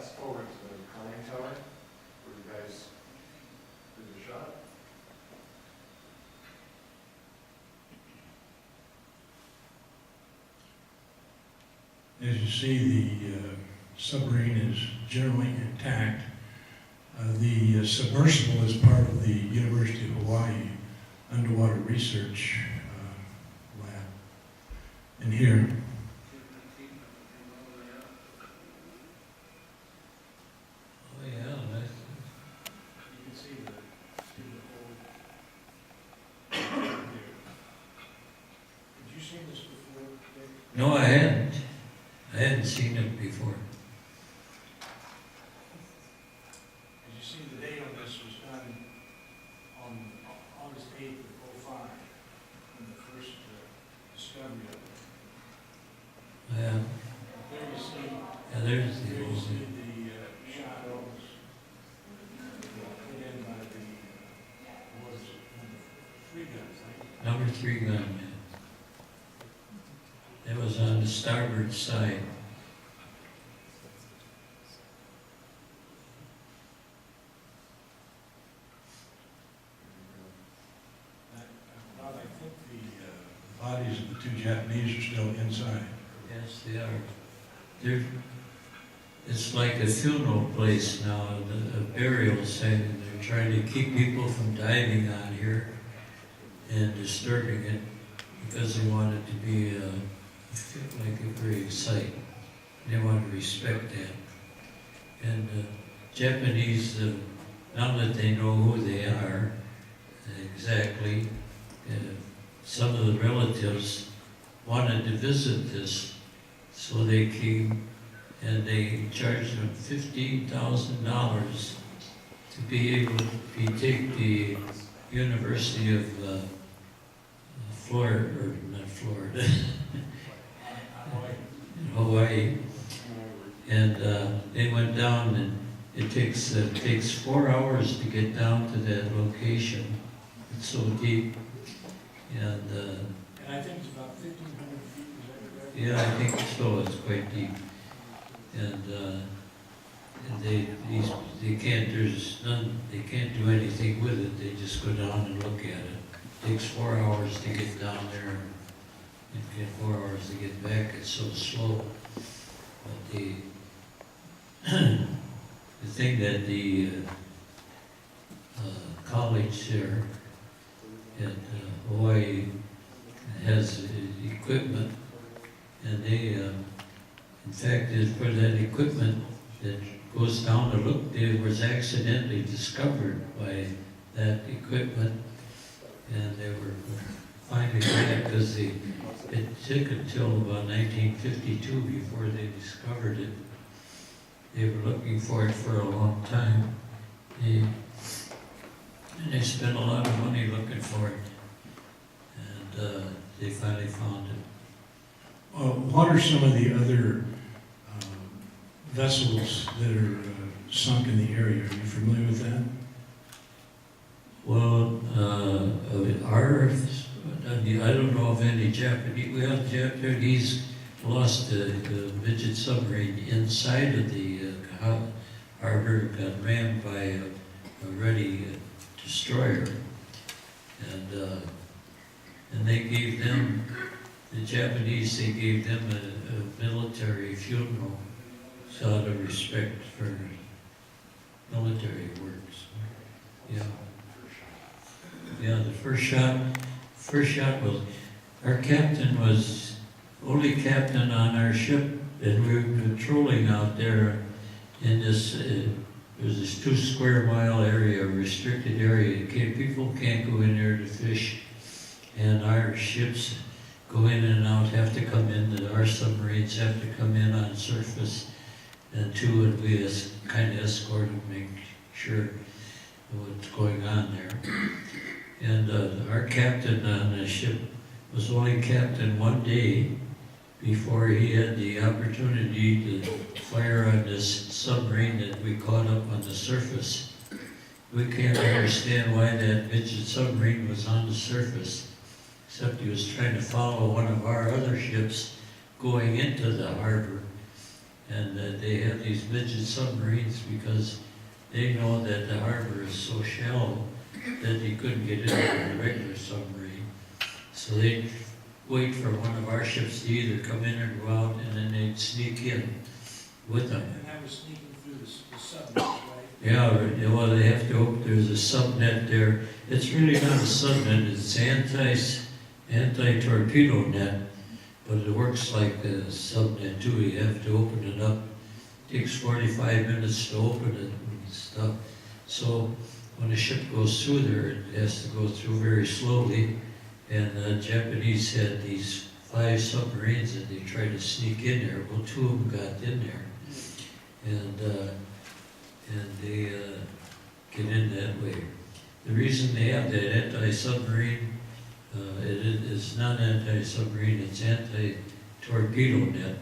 fast forward to the conning tower, where you guys did the shot. As you see, the submarine is generally intact. The submersible is part of the University of Hawaii underwater research lab. And here, Oh, yeah, that's, you can see the whole there. Did you see this before, Dick? no, I hadn't. I hadn't seen it before. As you see, the date on this was done on August 8th of '05, when the first discovery of it. Yeah, There you see, yeah, there's the there you old see the shadows put in by the, what is it, three guns, right? number 3 gun, man. It was on the starboard side. Bob, I think the bodies of the two Japanese are still inside. Yes, they are. They're, it's like a funeral place now, a burial site, and they're trying to keep people from diving on here and disturbing it because they want it to be like a grave site. They want to respect that. And Japanese, now that they know who they are exactly, some of the relatives wanted to visit this, so they came and they charged them $15,000 to be able to take the University of Florida, or not Florida, Hawaii, and they went down, and it takes 4 hours to get down to that location. It's so deep, and And I think it's about 1,500 feet, is that correct? yeah, I think so. It's quite deep, and they can't. There's none. They can't do anything with it. They just go down and look at it. It takes 4 hours to get down there, and get 4 hours to get back. It's so slow. But the thing that the college there at Hawaii has equipment, and they, in fact, for that equipment that goes down to look, it was accidentally discovered by that equipment, and they were finding that because it took until about 1952 before they discovered it. They were looking for it for a long time. And they spent a lot of money looking for it, and they finally found it. What are some of the other vessels that are sunk in the area? Are you familiar with that? Well, I don't know of any Japanese. Well, Japanese lost the midget submarine inside of the harbor, got rammed by a ready destroyer, and they gave them, the Japanese, they gave them a military funeral, so out of respect for military works. Yeah. Yeah, the first shot was, our captain was only captain on our ship, and we were patrolling out there in this, there's this 2 square mile area, restricted area. People can't go in there to fish, and our ships go in and out, have to come in, our submarines have to come in on surface, and we kind of escort them, make sure what's going on there. And our captain on the ship was only captain 1 day before he had the opportunity to fire on this submarine that we caught up on the surface. We can't understand why that midget submarine was on the surface, except he was trying to follow one of our other ships going into the harbor. And they have these midget submarines because they know that the harbor is so shallow that they couldn't get in with a regular submarine. So they'd wait for one of our ships to either come in or go out, and then they'd sneak in with them. And that was sneaking through the subnet, right? Yeah, well, they have to open, there's a subnet there. It's really not a subnet, it's anti-torpedo net, but it works like a subnet too. You have to open it up. It takes 45 minutes to open it and stuff. So when a ship goes through there, it has to go through very slowly. And the Japanese had these 5 submarines and they tried to sneak in there. Well, 2 of them got in there. And they get in that way. The reason they have that anti-submarine, it's not anti-submarine, it's anti-torpedo net,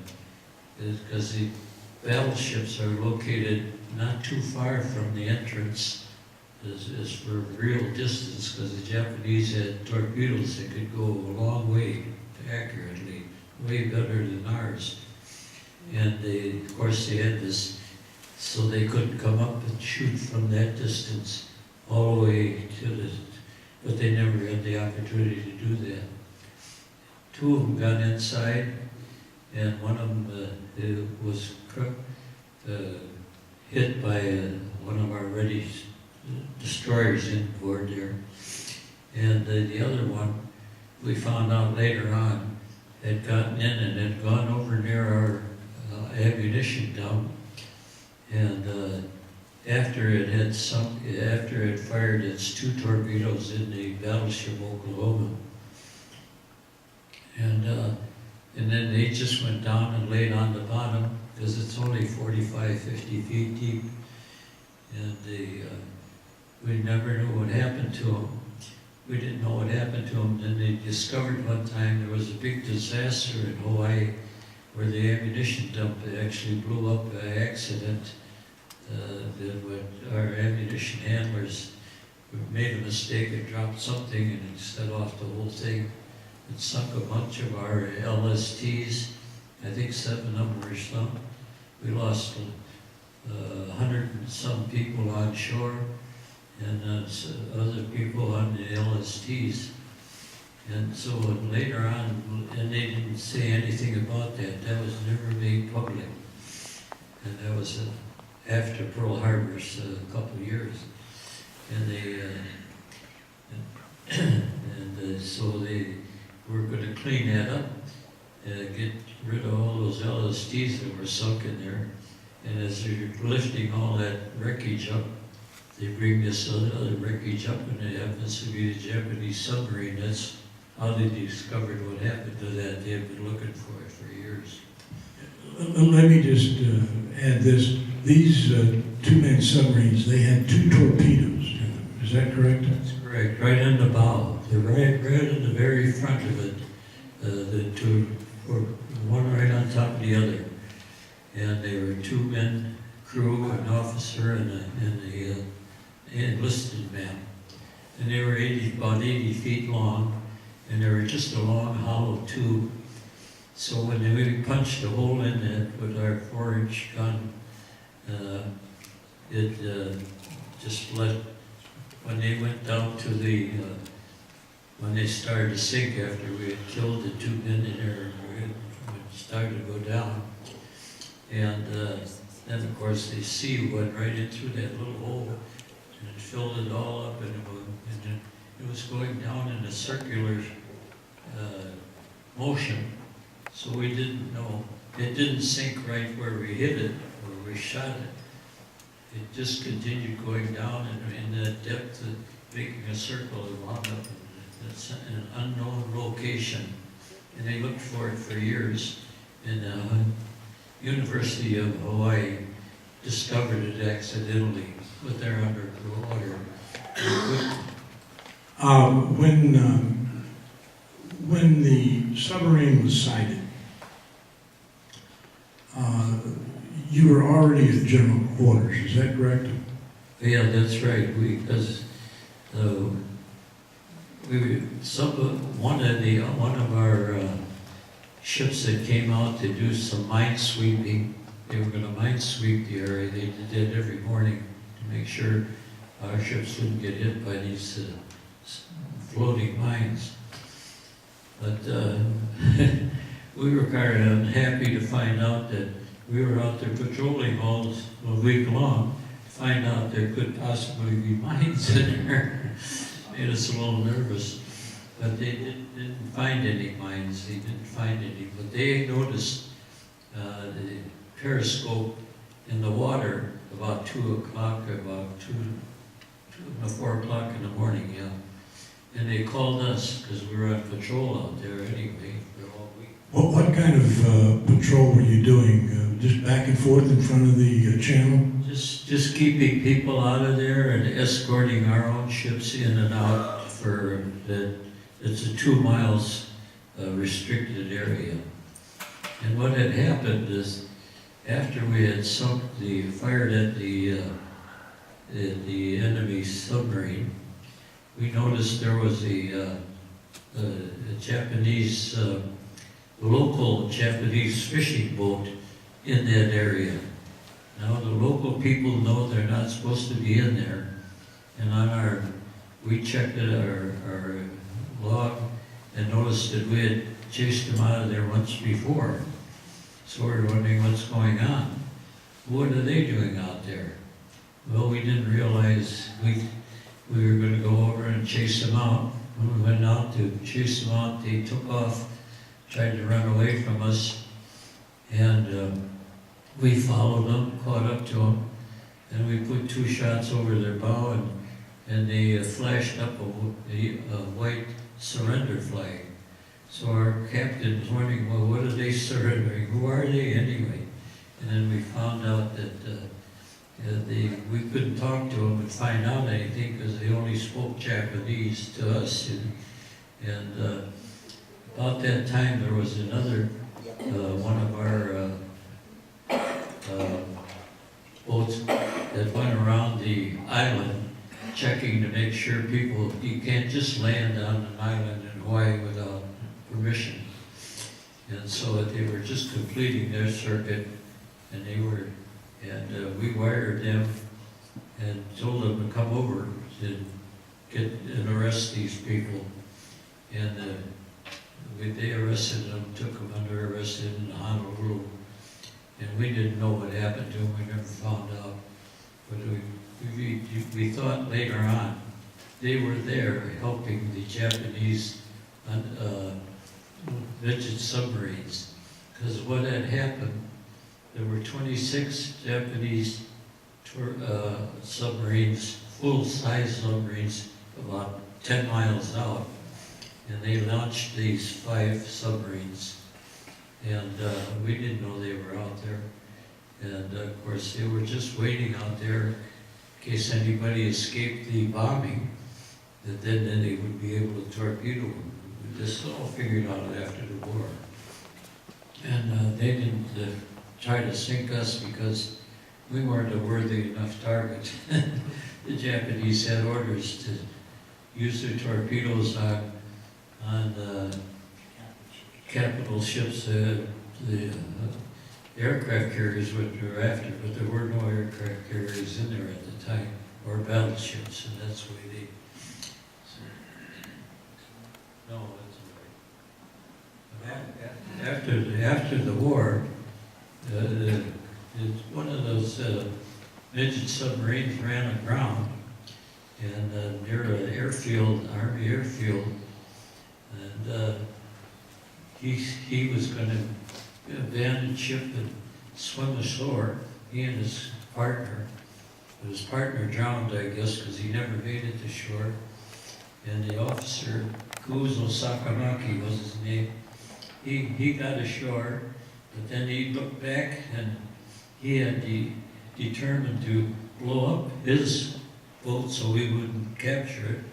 is because the battleships are located not too far from the entrance is for real distance, because the Japanese had torpedoes that could go a long way accurately, way better than ours. And they, of course, they had this, so they couldn't come up and shoot from that distance all the way to the, but they never had the opportunity to do that. 2 of them got inside, and one of them was hit by one of our ready destroyers in board there. And the other one, we found out later on, had gotten in and had gone over near our ammunition dump. And after it had sunk, after it fired its 2 torpedoes in the battleship Oklahoma, and then they just went down and laid on the bottom because it's only 45, 50 feet deep, and we never knew what happened to them. We didn't know what happened to them. Then they discovered one time there was a big disaster in Hawaii where the ammunition dump actually blew up by accident. Our ammunition handlers made a mistake and dropped something and it set off the whole thing. It sunk a bunch of our LSTs. I think 7 of them were sunk. We lost 100 and some people on shore and other people on the LSTs. And so later on, and they didn't say anything about that. That was never made public. And that was after Pearl Harbor's a couple of years. And so they were going to clean that up, get rid of all those LSTs that were sunk in there. And as they're lifting all that wreckage up, they bring this other wreckage up, and it happens to be the Japanese submarine. That's how they discovered what happened to that. They have been looking for it for years. Let me just add this. These 2-man submarines, they had 2 torpedoes in them. Is that correct? That's correct. Right in the bow. They're right in the very front of it. The 2, one right on top of the other. And they were 2 men, crew, an officer, and the enlisted man. And they were about 80 feet long, and they were just a long hollow tube. So when we punched a hole in it with our 4-inch gun, it just let, when they went down to the, when they started to sink after we had killed the 2 men in there, it started to go down. And then of course the sea went right in through that little hole, and it filled it all up, and it was going down in a circular motion. So we didn't know. It didn't sink right where we hit it, where we shot it. It just continued going down, and in that depth, making a circle, it wound up in an unknown location. And they looked for it for years. And University of Hawaii discovered it accidentally, but they're underwater. When the submarine was sighted, you were already at general quarters, is that correct? Yeah, that's right. One of our ships that came out to do some mine sweeping they were gonna mine sweep the area. They did every morning to make sure our ships wouldn't get hit by these floating mines. But we were kind of unhappy to find out that we were out there patrolling all a week long to find out there could possibly be mines in there. Made us a little nervous. But they didn't find any mines. They didn't find any. But they noticed the periscope in the water about 2 o'clock, about 4 o'clock in the morning, yeah. And they called us because we were on patrol out there anyway for all week. What kind of patrol were you doing? Just back and forth in front of the channel? Just keeping people out of there and escorting our own ships in and out for that. It's a 2 miles restricted area. And what had happened is after we had fired at the enemy submarine, we noticed there was a Japanese, local Japanese fishing boat in that area. Now the local people know they're not supposed to be in there, and we checked our log and noticed that we had chased them out of there once before. So we were wondering what's going on. What are they doing out there? Well, we didn't realize we were going to go over and chase them out. When we went out to chase them out, they took off, tried to run away from us, and we followed them, caught up to them, and we put 2 shots over their bow, and they flashed up a white surrender flag. So our captain was wondering, well, what are they surrendering? Who are they anyway? And then we found out that we couldn't talk to them and find out anything because they only spoke Japanese to us. And about that time, there was another one of our boats that went around the island checking to make sure you can't just land on an island in Hawaii without permission. And so they were just completing their circuit, and we wired them and told them to come over to get and arrest these people. And they arrested them, took them under arrest in Honolulu. And we didn't know what happened to them, we never found out. But we thought later on they were there helping the Japanese midget submarines. Because what had happened, there were 26 Japanese submarines, full-size submarines, about 10 miles out. And they launched these 5 submarines. And we didn't know they were out there. And of course, they were just waiting out there in case anybody escaped the bombing, that then they would be able to torpedo them. This all figured out after the war. And they didn't try to sink us because we weren't a worthy enough target. The Japanese had orders to use their torpedoes on capital ships, the aircraft carriers what they were after, but there were no aircraft carriers in there at the time, or battleships, and that's the way they. No, that's all right. After the war, one of those midget submarines ran aground, and near an airfield, Army airfield, and he was going to abandon ship and swim ashore, he and his partner. But his partner drowned, I guess, because he never made it to shore. And the officer, Kuzo Sakamaki was his name, he got ashore, but then he looked back and he had determined to blow up his boat so we wouldn't capture it.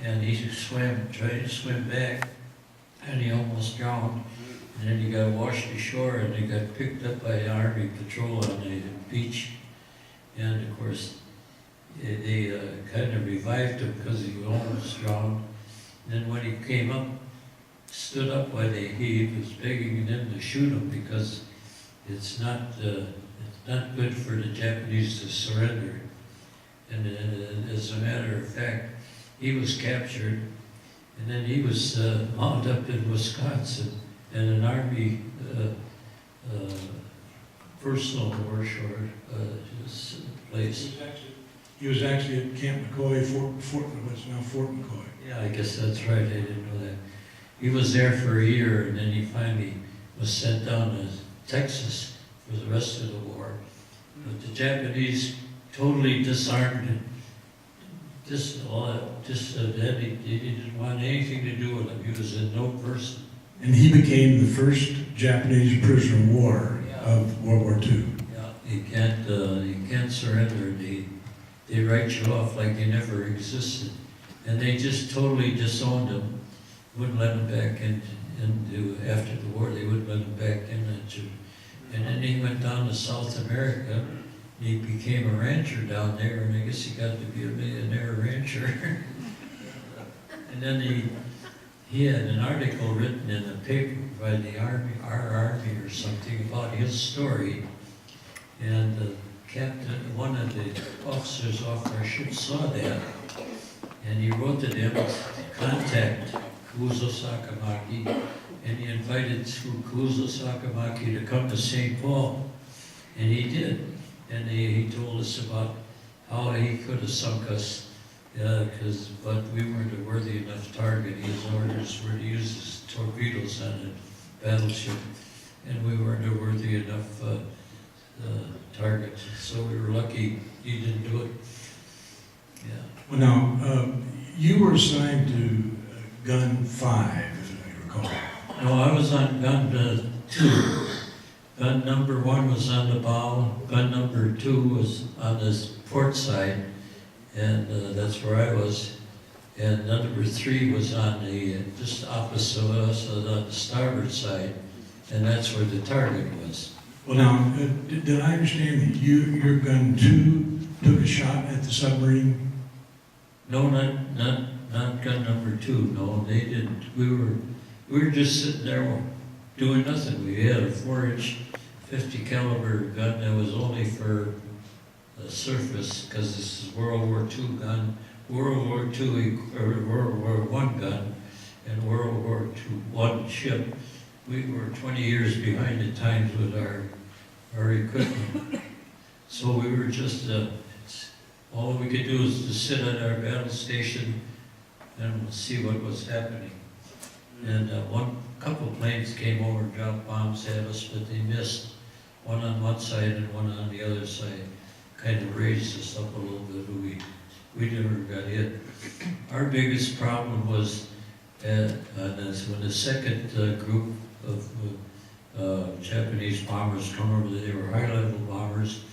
And he tried to swim back, and he almost drowned. And then he got washed ashore, and he got picked up by an Army patrol on the beach. And of course, they kind of revived him because he almost drowned. And then when he came up, stood up while he was begging them to shoot him because it's not good for the Japanese to surrender. And as a matter of fact, he was captured, and then he was wound up in Wisconsin in an Army personal warshore place. He was actually at Camp McCoy, what's now Fort McCoy. Yeah, I guess that's right, I didn't know that. He was there for a year, and then he finally was sent down to Texas for the rest of the war. But the Japanese totally disarmed him. They didn't want anything to do with him. He was a no person. And he became the first Japanese prisoner of war of World War II. Yeah, you can't surrender. They write you off like you never existed. And they just totally disowned him. Wouldn't let him back after the war. They wouldn't let him back in. And then he went down to South America. He became a rancher down there, and I guess he got to be a millionaire rancher. And then he had an article written in the paper by the Army, our Army or something, about his story. And one of the officers off our ship saw that, and he wrote to them, contact Kuzo Sakamaki, and he invited Kuzo Sakamaki to come to St. Paul, and he did. And he told us about how he could have sunk us, but we weren't a worthy enough target. His orders were to use his torpedoes on a battleship, and we weren't a worthy enough target. So we were lucky he didn't do it. Yeah. Well, now, you were assigned to Gun 5, if I recall. No, I was on gun 2. Gun number 1 was on the bow. Gun number 2 was on the port side, and that's where I was. And number 3 was on the just opposite of us, on the starboard side, and that's where the target was. Well, now, did I understand that your gun 2 took a shot at the submarine? No, not gun number 2. No, they didn't. We were just sitting there doing nothing. We had a 4-inch 50 caliber gun that was only for the surface, because this is World War II gun, World War II or World War I gun, and World War I ship. We were 20 years behind the times with our equipment. So we were just, all we could do was to sit at our battle station and see what was happening. And couple planes came over and dropped bombs at us, but they missed. One on one side and one on the other side. Kind of raised us up a little bit. We never got hit. Our biggest problem was when the second group of Japanese bombers come over, they were high-level bombers.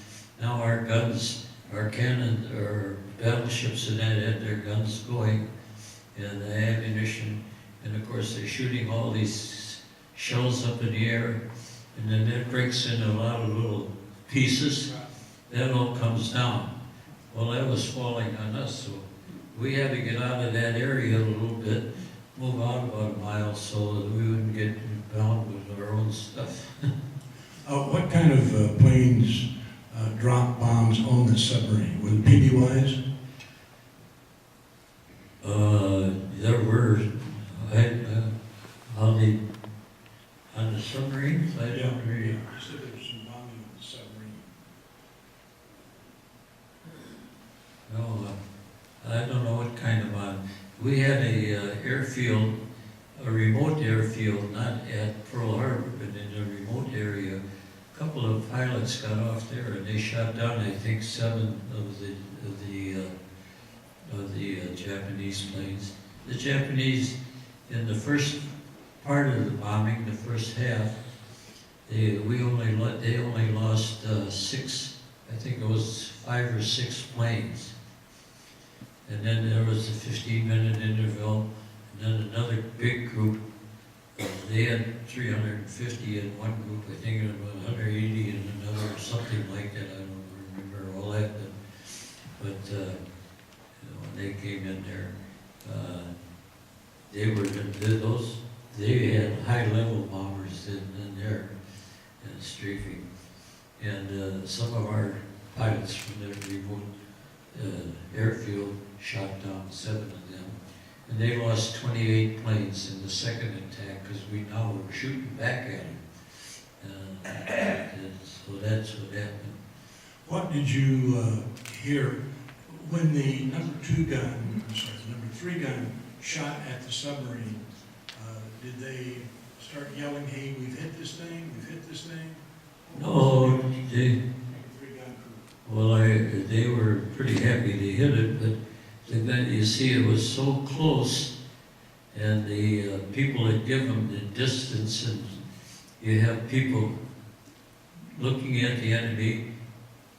Now our guns, our cannon, our battleships and that had their guns going, and the ammunition. And of course, they're shooting all these shells up in the air, and then that breaks into a lot of little pieces. That all comes down. Well, that was falling on us, so we had to get out of that area a little bit, move out about a mile so that we wouldn't get bound with our own stuff. What kind of planes dropped bombs on the submarine? Were the PBYs? There were. On the submarines? I don't hear you. You said there was some bombing on the submarine. No, I don't know what kind of bomb. We had a airfield, a remote airfield, not at Pearl Harbor, but in a remote area. A couple of pilots got off there, and they shot down, I think, 7 of the Japanese planes. The Japanese, in the first part of the bombing, the first half, they only lost 6. I think it was 5 or 6 planes. And then there was a 15-minute interval, and then another big group. They had 350 in one group, I think it was 180 in another, or something like that. I don't remember all that, but when they came in there, they had high-level bombers in there and strafing. And some of our pilots from the remote airfield shot down 7 of them. And they lost 28 planes in the second attack because we now were shooting back at them. And so that's what happened. What did you hear when the number 3 gun shot at the submarine? Did they start yelling, "Hey, we've hit this thing, we've hit this thing"? No, they, Number 3 gun crew. well, they were pretty happy they hit it, but you see, it was so close, and the people had given them the distance, and you have people looking at the enemy,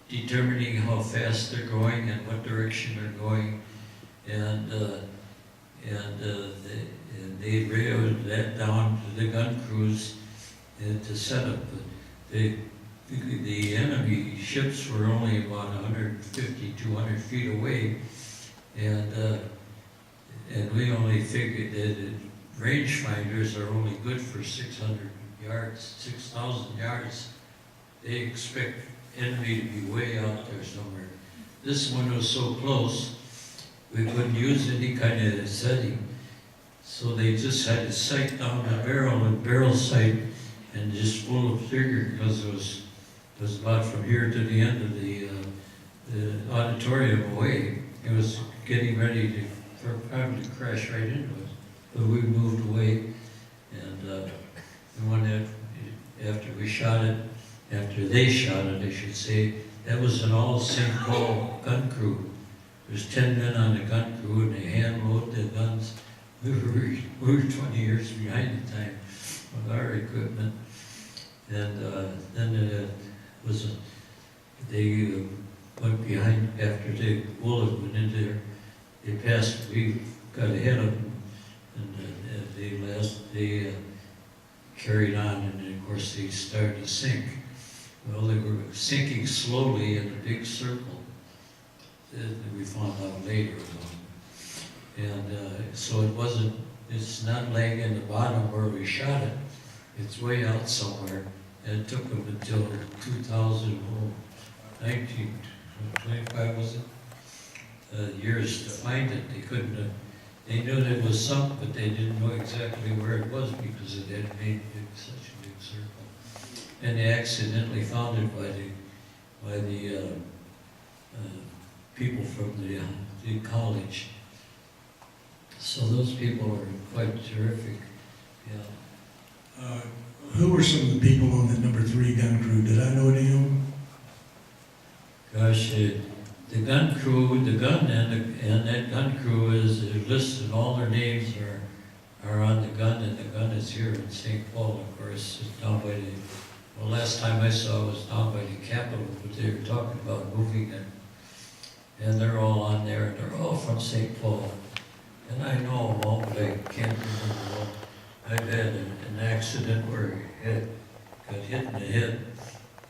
determining how fast they're going and what direction they're going, and they railed that down to the gun crews to set up. The enemy ships were only about 150, 200 feet away, and we only figured that rangefinders are only good for 600 yards, 6,000 yards. They expect enemy to be way out there somewhere. This one was so close, we couldn't use any kind of setting. So they just had to sight down the barrel and barrel sight and just pull the trigger because it was about from here to the end of the auditorium away. It was getting ready to probably crash right into us. But we moved away, and the one that, after we shot it, after they shot it, I should say, that was an all St. Paul gun crew. There's 10 men on the gun crew, and they hand load the guns. We were 20 years behind the time with our equipment. And then it was, they went behind after the bullet went in there. They passed, we got ahead of them, and they carried on, and then of course they started to sink. Well, they were sinking slowly in a big circle. We found out later on. And so it's not laying in the bottom where we shot it. It's way out somewhere. And it took them until 2019, 25 was it? Years to find it. They couldn't, they knew that it was sunk, but they didn't know exactly where it was because it had made such a big circle. And they accidentally found it by the people from the college. So those people are quite terrific. Yeah. Who were some of the people on the number 3 gun crew? Did I know any of them? Gosh, the gun crew, the gun and that gun crew is listed. All their names are on the gun, and the gun is here in St. Paul, of course. It's down by the. Well, last time I saw it was down by the Capitol, but they were talking about moving it. And they're all on there, and they're all from St. Paul. And I know them all, but I can't remember all. I've had an accident where I got hit in the head,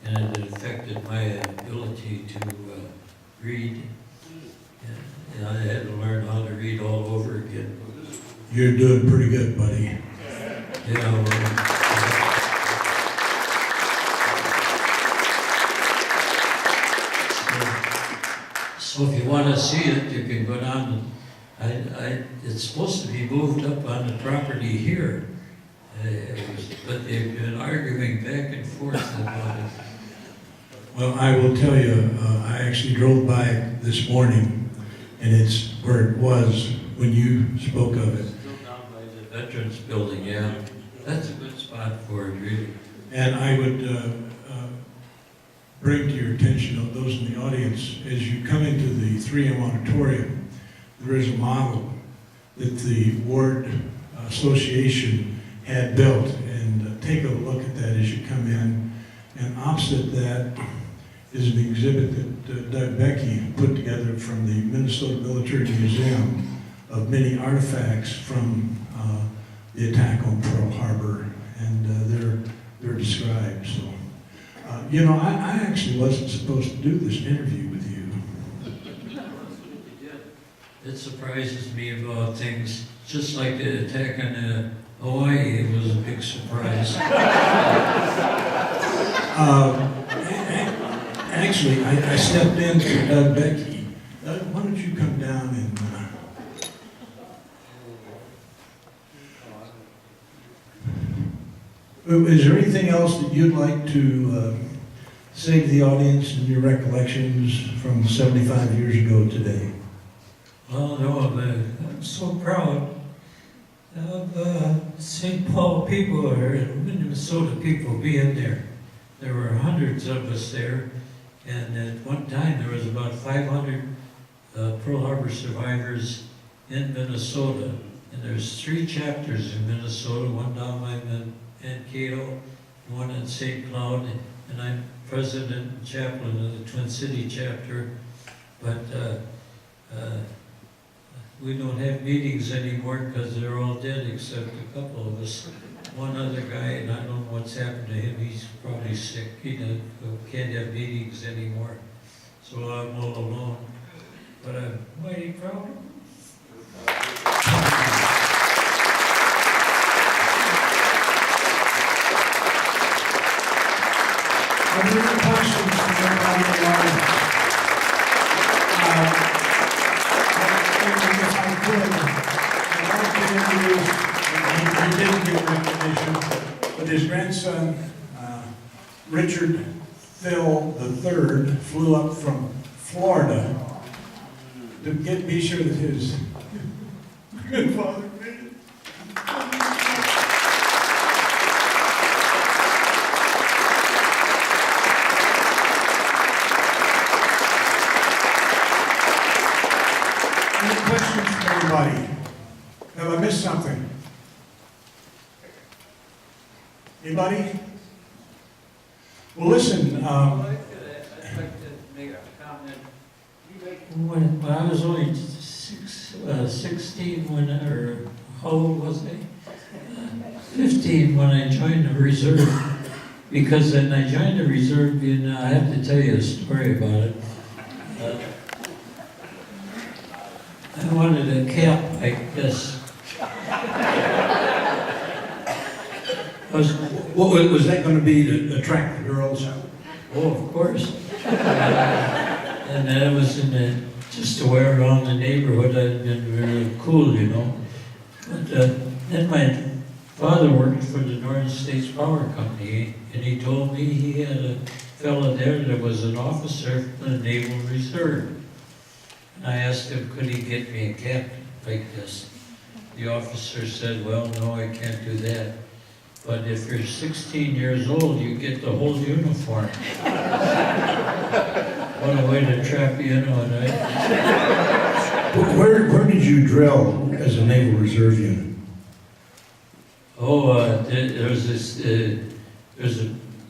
and it affected my ability to read. And I had to learn how to read all over again. You're doing pretty good, buddy. Yeah, so if you want to see it, you can go down. It's supposed to be moved up on the property here, but they've been arguing back and forth about it. Well, I will tell you, I actually drove by this morning, and it's where it was when you spoke of it. Still down by the Veterans Building, yeah. That's a good spot for it, really. And I would bring to your attention, of those in the audience, as you come into the 3M auditorium, there is a model that the Ward Association had built, and take a look at that as you come in. And opposite that is an exhibit that Doug Becky put together from the Minnesota Military Museum of many artifacts from the attack on Pearl Harbor, and they're described. So, I actually wasn't supposed to do this interview with you. It surprises me about things, just like the attack on Hawaii. It was a big surprise. actually, I stepped in for Doug Becky. Doug, why don't you come down and, is there anything else that you'd like to say to the audience in your recollections from 75 years ago today? Well, no, I'm so proud of St. Paul people or Minnesota people being there. There were hundreds of us there, and at one time there was about 500 Pearl Harbor survivors in Minnesota. And there's 3 chapters in Minnesota, one down by Mankato, one in St. Cloud, and I'm president and chaplain of the Twin City chapter. But we don't have meetings anymore because they're all dead except a couple of us. One other guy, and I don't know what's happened to him, he's probably sick. He can't have meetings anymore. So I'm all alone. But I'm mighty proud of him. Are there any questions from everybody in the audience? If I could, I'd like to introduce, he didn't get recognition, but his grandson, Richard Thill III, flew up from Florida to be sure that his grandfather made it. Any questions from everybody? Have I missed something? Anybody? Well, listen, I'd like to make a comment. When I was only 16 when, or how old was I? 15 when I joined the reserve. Because then I joined the reserve, and I have to tell you a story about it. I wanted a cap like this. was that going to be to attract the girls? Oh, of course. And that was just to wear around the neighborhood. I'd been really cool, you know. But then my father worked for the Northern States Power Company, and he told me he had a fellow there that was an officer from the Naval Reserve. And I asked him, could he get me a cap like this? The officer said, well, no, I can't do that. But if you're 16 years old, you get the whole uniform. What a way to trap you in on, right? Where did you drill as a Naval Reserve unit? Oh, there's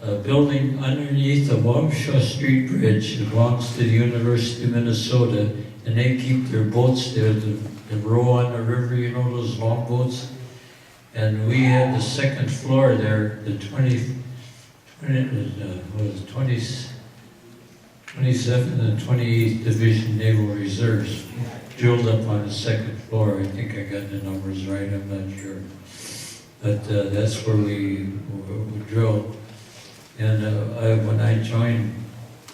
a building underneath the Waukesha Street Bridge. It belongs to the University of Minnesota, and they keep their boats there, the row on the river, you know, those long boats. And we had the second floor there, the 27th and 28th Division Naval Reserves, drilled up on the second floor. I think I got the numbers right, I'm not sure. But that's where we drilled. And when I joined,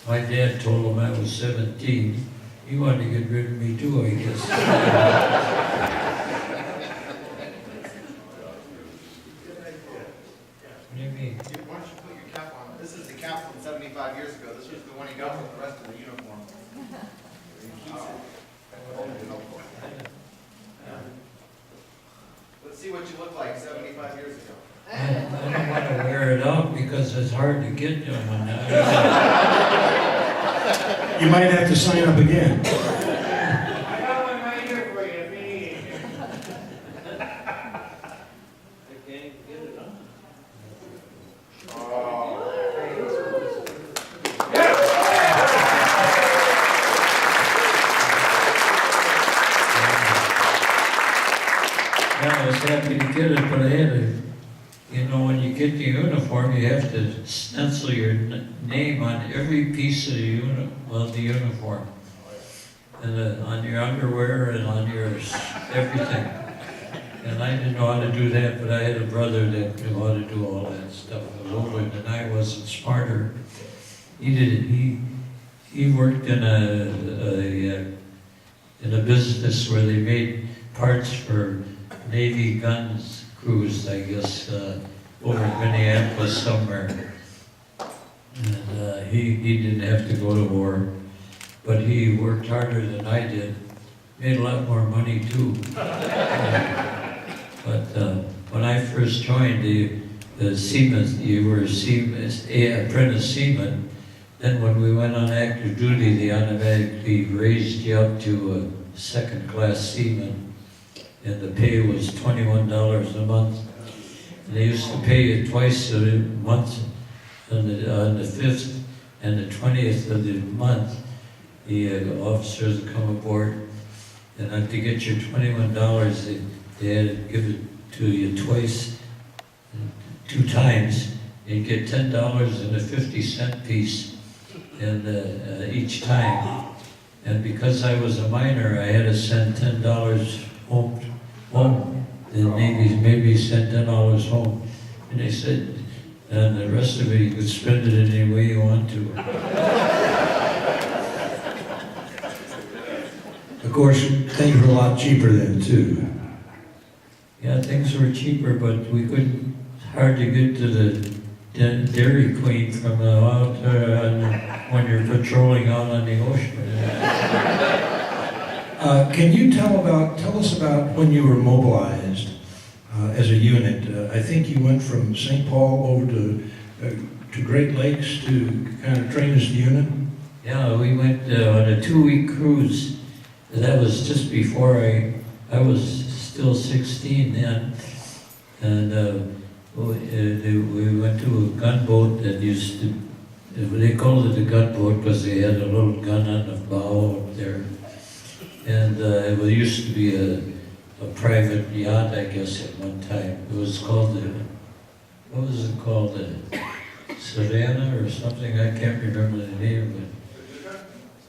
my dad told him I was 17. He wanted to get rid of me too, I guess. What do you mean? Why don't you put your cap on? This is the cap from 75 years ago. This was the one he got with the rest of the uniform. He keeps it. Let's see what you look like 75 years ago. I don't want to wear it out because it's hard to get to them. You might have to sign up again. I got one right here for you, if you need it. I can't get it on. Yeah, I was happy to get it, but I had to, you know, when you get the uniform, you have to stencil your name on every piece of the uniform. And on your underwear and on your everything. And I didn't know how to do that, but I had a brother that knew how to do all that stuff. He was older than I was and smarter. He did it. he worked in a business where they made parts for Navy guns crews, I guess, over in Minneapolis somewhere. And he didn't have to go to war, but he worked harder than I did. Made a lot more money too. But when I first joined the seaman, you were apprentice seaman. Then when we went on active duty, they automatically raised you up to a second-class seaman, and the pay was $21 a month. And they used to pay you twice a month, on the 5th and the 20th of the month. The officers would come aboard, and to get your $21, they had to give it to you twice, 2 times. You'd get $10 and a 50-cent piece. And each time, and because I was a minor, I had to send $10 home. The Navy made me send $10 home, and they said, and the rest of it you could spend it any way you want to. Of course, things were a lot cheaper then too. Yeah, things were cheaper, but we couldn't hardly get to the Dairy Queen from out when you're patrolling out on the ocean. Can you tell us about when you were mobilized as a unit? I think you went from St. Paul over to Great Lakes to kind of train as a unit. Yeah, we went on a 2-week cruise. That was just before I was still 16 then, and we went to a gunboat that used to. They called it a gunboat because they had a little gun on the bow up there. And it used to be a private yacht, I guess, at one time. It was called what was it called? Savannah or something? I can't remember the name of it.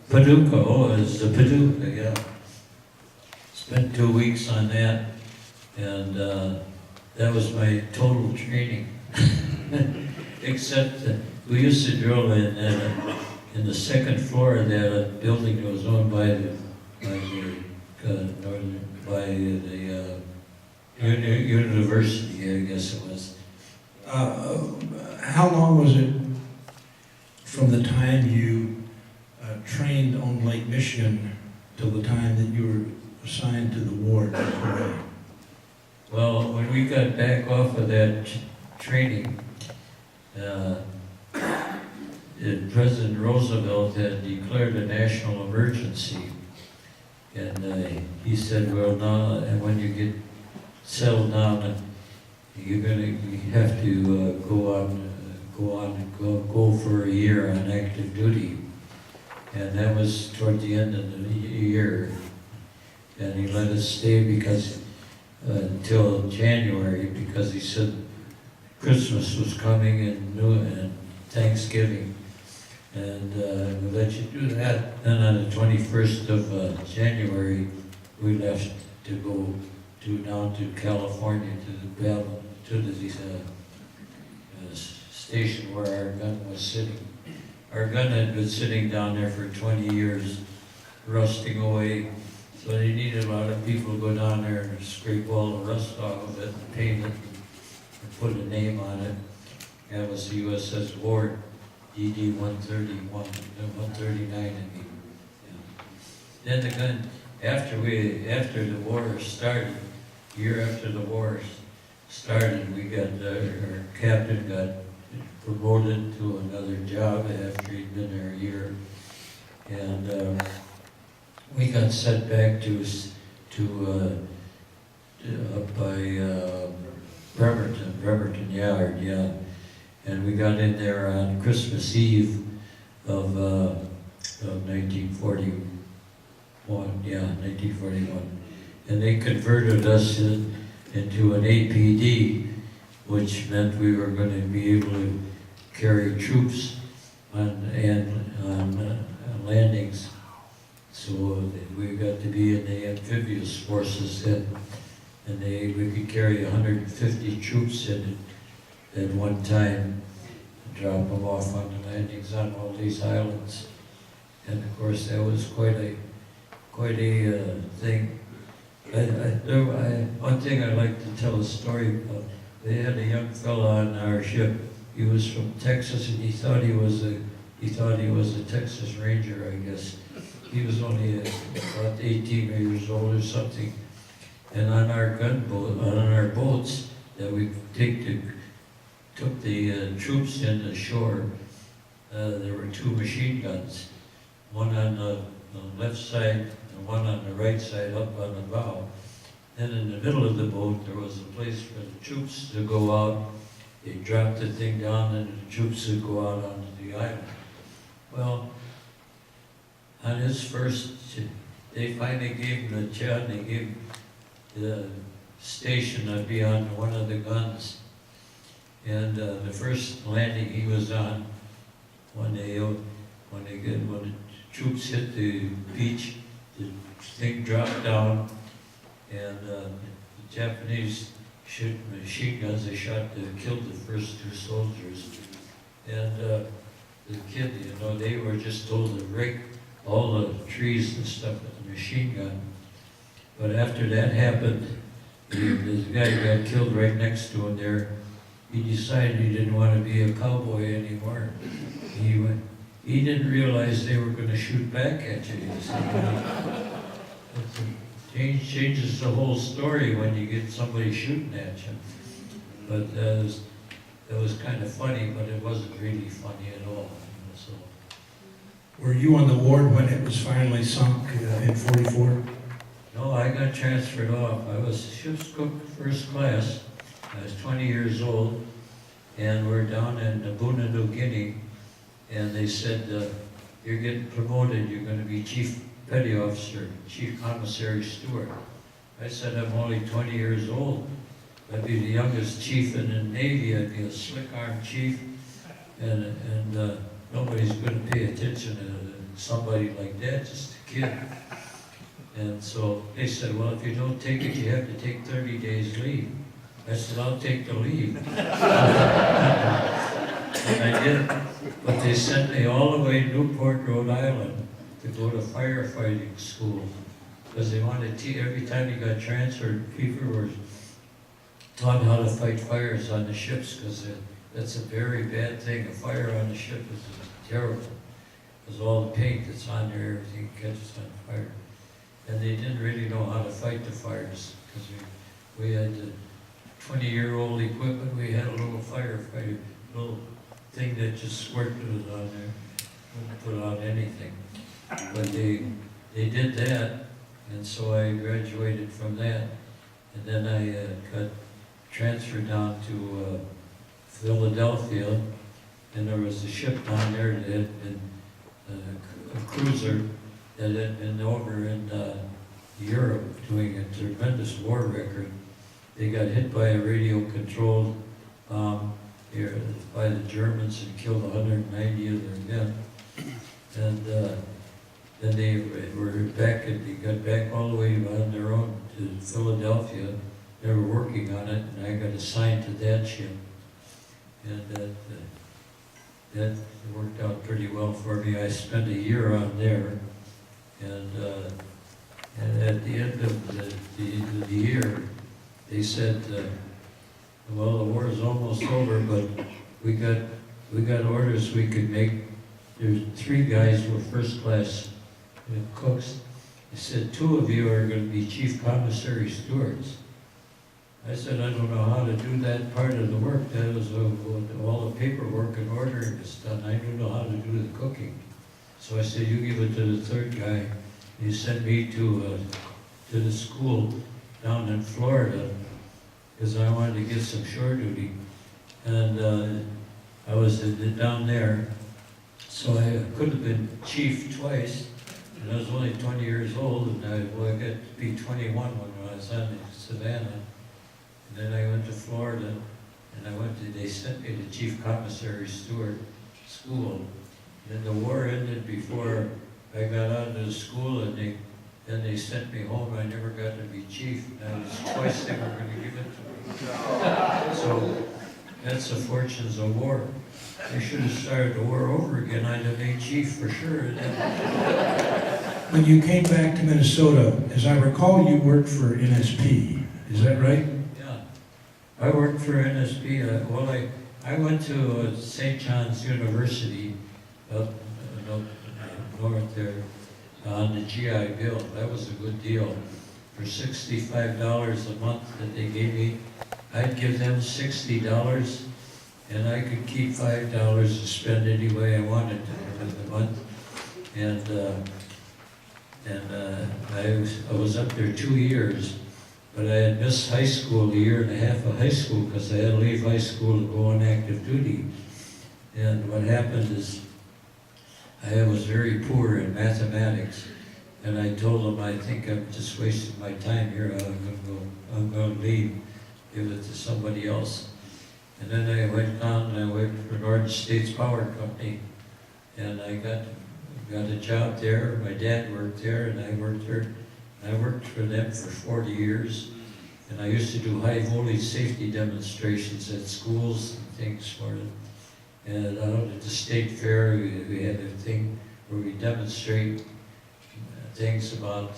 Paducah, it was the Paducah, yeah. Spent 2 weeks on that, and that was my total training. Except that we used to drill in the second floor of that building that was owned by the university, I guess it was. How long was it from the time you trained on Lake Michigan till the time that you were assigned to the ward? Well, when we got back off of that training, President Roosevelt had declared a national emergency, and he said, well, now, and when you get settled down, you have to go for a year on active duty, and that was toward the end of the year, and he let us stay because until January, because he said Christmas was coming and Thanksgiving, and we let you do that. Then on the 21st of January, we left to go down to California to the station where our gun was sitting. Our gun had been sitting down there for 20 years, rusting away. So they needed a lot of people to go down there and scrape all the rust off of it and paint it and put a name on it. That was the USS Ward, DD 131, 139, I mean. Yeah. Then the gun, after the war started, year after the war started, we got, our captain got promoted to another job after he'd been there a year. And we got sent back to up by Bremerton Yard, yeah. And we got in there on Christmas Eve of 1941, yeah, 1941. And they converted us into an APD, which meant we were going to be able to carry troops on landings. So we got to be in the amphibious forces then, and we could carry 150 troops in at one time, and drop them off on the landings on all these islands. And of course, that was quite a thing. One thing I'd like to tell a story about. They had a young fellow on our ship. He was from Texas, and he thought he was a Texas Ranger, I guess. He was only about 18 years old or something. And on our boats that we took the troops in ashore, there were 2 machine guns, one on the left side and one on the right side up on the bow. Then in the middle of the boat, there was a place for the troops to go out. They dropped the thing down and the troops would go out onto the island. Well, on his first, they finally gave him the job, they gave him the station to be on one of the guns. And the first landing he was on, when the troops hit the beach, the thing dropped down, and the Japanese machine guns, they killed the first 2 soldiers. And the kid, they were just told to rake all the trees and stuff with the machine gun. But after that happened, this guy got killed right next to him there. He decided he didn't want to be a cowboy anymore. He didn't realize they were going to shoot back at you. It changes the whole story when you get somebody shooting at you. But that was kind of funny, but it wasn't really funny at all. So. Were you on the Ward when it was finally sunk in 44? No, I got transferred off. I was ship's cook first class. I was 20 years old, and we're down in Papua New Guinea, and they said, you're getting promoted, you're going to be chief petty officer, chief commissary steward. I said, I'm only 20 years old. I'd be the youngest chief in the Navy. I'd be a slick-arm chief, and nobody's going to pay attention to somebody like that, just a kid. And so they said, well, if you don't take it, you have to take 30 days leave. I said, I'll take the leave. And I did. But they sent me all the way to Newport, Rhode Island to go to firefighting school. Because they wanted to, every time you got transferred, people were taught how to fight fires on the ships, because that's a very bad thing. A fire on the ship is terrible. Because all the paint that's on there, everything catches on fire. And they didn't really know how to fight the fires, because we had the 20-year-old equipment. We had a little firefighter, little thing that just squirted it on there, wouldn't put out anything. But they did that, and so I graduated from that, and then I got transferred down to Philadelphia, and there was a ship down there that had been a cruiser that had been over in Europe doing a tremendous war record. They got hit by a radio-controlled bomb here by the Germans and killed 190 of their men. And then they were back, and they got back all the way on their own to Philadelphia. They were working on it, and I got assigned to that ship. And that worked out pretty well for me. I spent a year on there. And at the end of the year, they said, well, the war is almost over, but we got orders we could make. There's 3 guys who were first class cooks. They said, 2 of you are going to be chief commissary stewards. I said, I don't know how to do that part of the work. That was all the paperwork and ordering is done. I don't know how to do the cooking. So I said, you give it to the 3rd guy. He sent me to the school down in Florida because I wanted to get some shore duty. And I was down there, so I could have been chief twice. And I was only 20 years old, and I got to be 21 when I was on Savannah. And then I went to Florida, and they sent me to chief commissary steward school. And the war ended before I got out of the school, and then they sent me home. I never got to be chief. That was twice they were going to give it to me. So that's the fortunes of war. They should have started the war over again. I'd have made chief for sure. When you came back to Minnesota, as I recall, you worked for NSP. Is that right? Yeah, I worked for NSP. I went to St. John's University up north there on the GI Bill. That was a good deal. For $65 a month that they gave me, I'd give them $60, and I could keep $5 to spend any way I wanted to the month. I was up there 2 years, but I had missed high school, a year and a half of high school, because I had to leave high school to go on active duty. And what happened is, I was very poor in mathematics, and I told them, I think I'm just wasting my time here, I'm going to leave, give it to somebody else. And then I went down and I worked for Northern States Power Company, and I got a job there. My dad worked there, and I worked there. I worked for them for 40 years, and I used to do high voltage safety demonstrations at schools and things for them. And out at the state fair, we had a thing where we demonstrate things about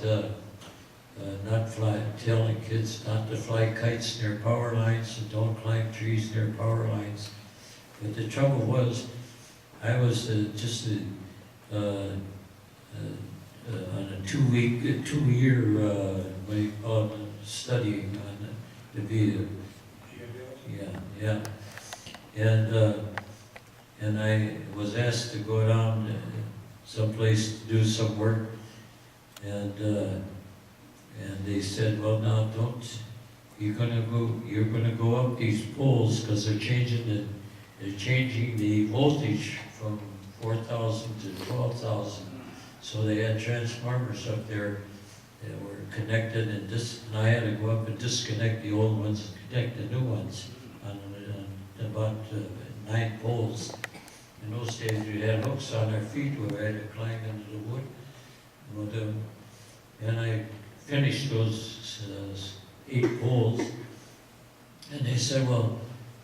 telling kids not to fly kites near power lines and don't climb trees near power lines. But the trouble was, I was on a 2-year studying on to be and I was asked to go down someplace to do some work, and they said, well, now you're gonna go up these poles because they're changing the voltage from 4,000 to 12,000. So they had transformers up there that were connected, and I had to go up and disconnect the old ones and connect the new ones on about 9 poles. In those days, we had hooks on our feet where we had to climb into the wood. And I finished those 8 poles, and they said, well,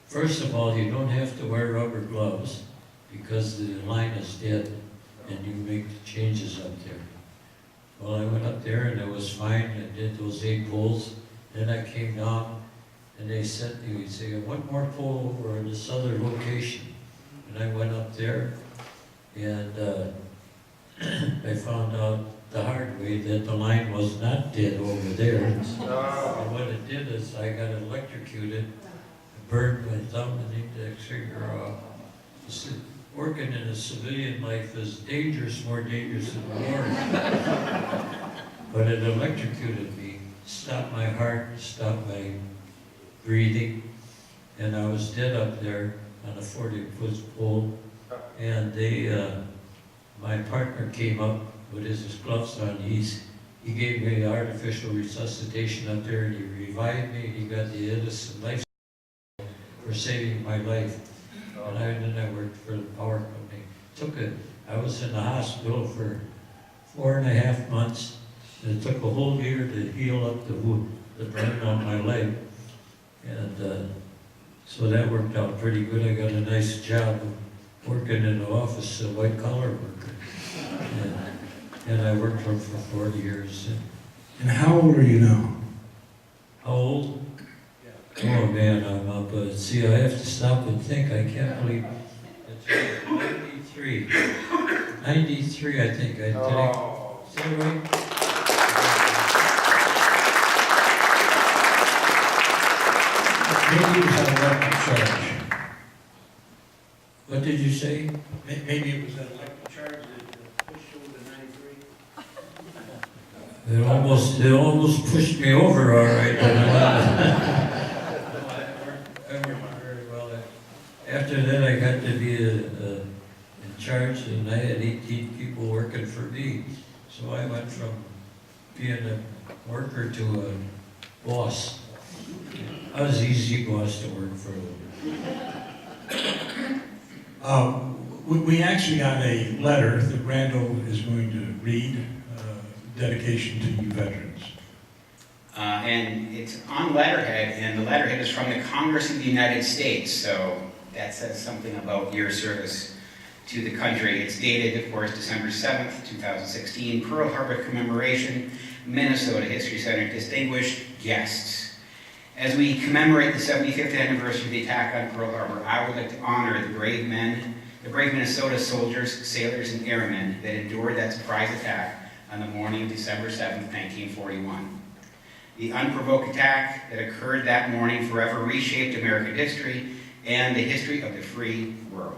first of all, you don't have to wear rubber gloves because the line is dead, and you make the changes up there. Well, I went up there, and it was fine. I did those 8 poles. Then I came down, and they said, you say, one more pole over in this other location. And I went up there, and I found out the hard way that the line was not dead over there. And what it did is I got electrocuted, burned my thumb and index finger off. Working in a civilian life is dangerous, more dangerous than war. But it electrocuted me, stopped my heart, stopped my breathing, and I was dead up there on a 40-foot pole. And my partner came up with his gloves on. He gave me artificial resuscitation up there, and he revived me, and he got the innocent life for saving my life. And then I worked for the power company. I was in the hospital for 4.5 months. And it took a whole year to heal up the burn on my leg. And so that worked out pretty good. I got a nice job working in the office, a white-collar worker. And I worked for 40 years. And how old are you now? How old? Oh man, I'm up. See, I have to stop and think. I can't believe it's 93. 93, I think. Is that right? Maybe it was an electric charge. What did you say? Maybe it was that electric charge that pushed you over to 93? It almost pushed me over, all right. I worked very well. After that, I got to be in charge, and I had 18 people working for me. So I went from being a worker to a boss. I was an easy boss to work for. We actually got a letter that Randall is going to read, dedication to you veterans. And it's on letterhead, and the letterhead is from the Congress of the United States, so that says something about your service to the country. It's dated, of course, December 7th, 2016, Pearl Harbor Commemoration, Minnesota History Center. Distinguished guests, as we commemorate the 75th anniversary of the attack on Pearl Harbor, I would like to honor the brave Minnesota soldiers, sailors, and airmen that endured that surprise attack on the morning of December 7th, 1941. The unprovoked attack that occurred that morning forever reshaped American history and the history of the free world.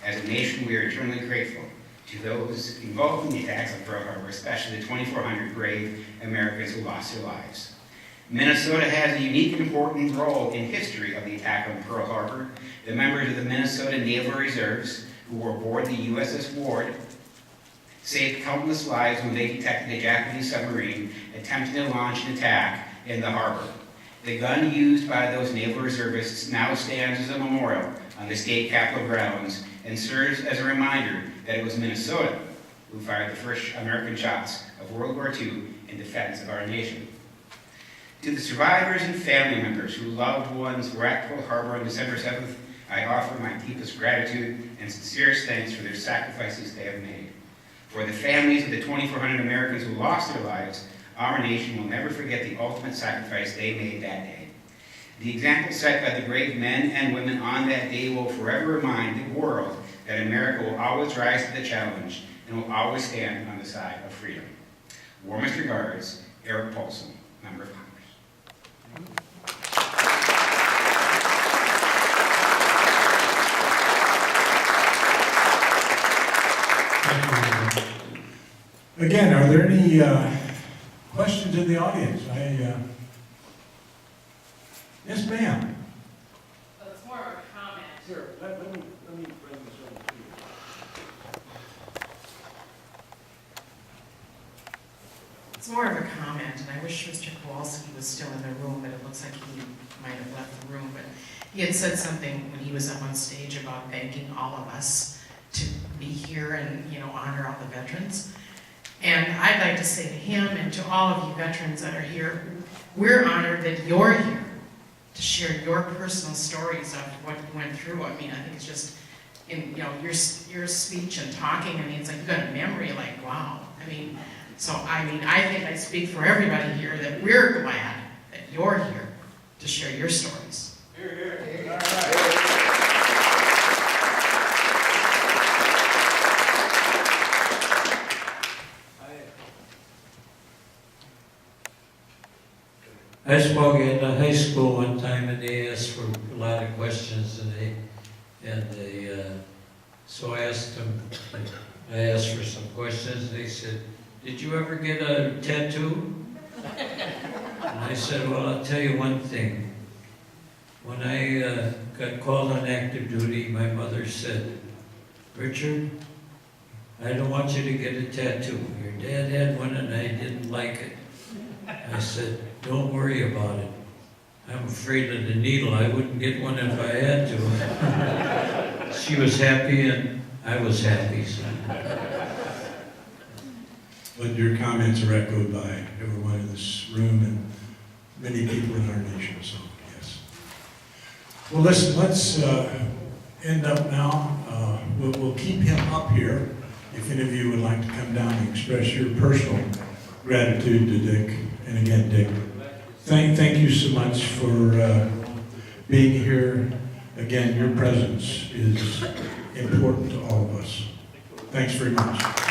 As a nation, we are eternally grateful to those involved in the attacks on Pearl Harbor, especially the 2,400 brave Americans who lost their lives. Minnesota has a unique and important role in history of the attack on Pearl Harbor. The members of the Minnesota Naval Reserves who were aboard the USS Ward saved countless lives when they detected a Japanese submarine attempting to launch an attack in the harbor. The gun used by those naval reservists now stands as a memorial on the state capitol grounds and serves as a reminder that it was Minnesota who fired the first American shots of World War II in defense of our nation. To the survivors and family members whose loved ones were at Pearl Harbor on December 7th, I offer my deepest gratitude and sincerest thanks for their sacrifices they have made. For the families of the 2,400 Americans who lost their lives, our nation will never forget the ultimate sacrifice they made that day. The example set by the brave men and women on that day will forever remind the world that America will always rise to the challenge and will always stand on the side of freedom. Warmest regards, Eric Paulson, Member of Congress. Again, are there any questions in the audience? Yes, ma'am. Well, it's more of a comment. Here, let me bring this over to you. It's more of a comment, and I wish Mr. Kowalski was still in the room, but it looks like he might have left the room. But he had said something when he was up on stage about thanking all of us to be here and, honor all the veterans. And I'd like to say to him and to all of you veterans that are here, we're honored that you're here to share your personal stories of what you went through. I think it's just, your speech and talking, it's like you got a memory, like, wow. I think I speak for everybody here that we're glad that you're here to share your stories. Here, here. All right. I spoke in a high school one time, and they asked for a lot of questions, so I asked them. I asked for some questions. They said, "Did you ever get a tattoo?" And I said, "Well, I'll tell you one thing. When I got called on active duty, my mother said, 'Richard, I don't want you to get a tattoo. Your dad had one, and I didn't like it.' I said, 'Don't worry about it. I'm afraid of the needle. I wouldn't get one if I had to.'" She was happy, and I was happy. So. But your comments are echoed by everyone in this room and many people in our nation, so yes. Well, listen, let's end up now. We'll keep him up here if any of you would like to come down and express your personal gratitude to Dick. And again, Dick, thank you so much for being here. Again, your presence is important to all of us. Thanks very much.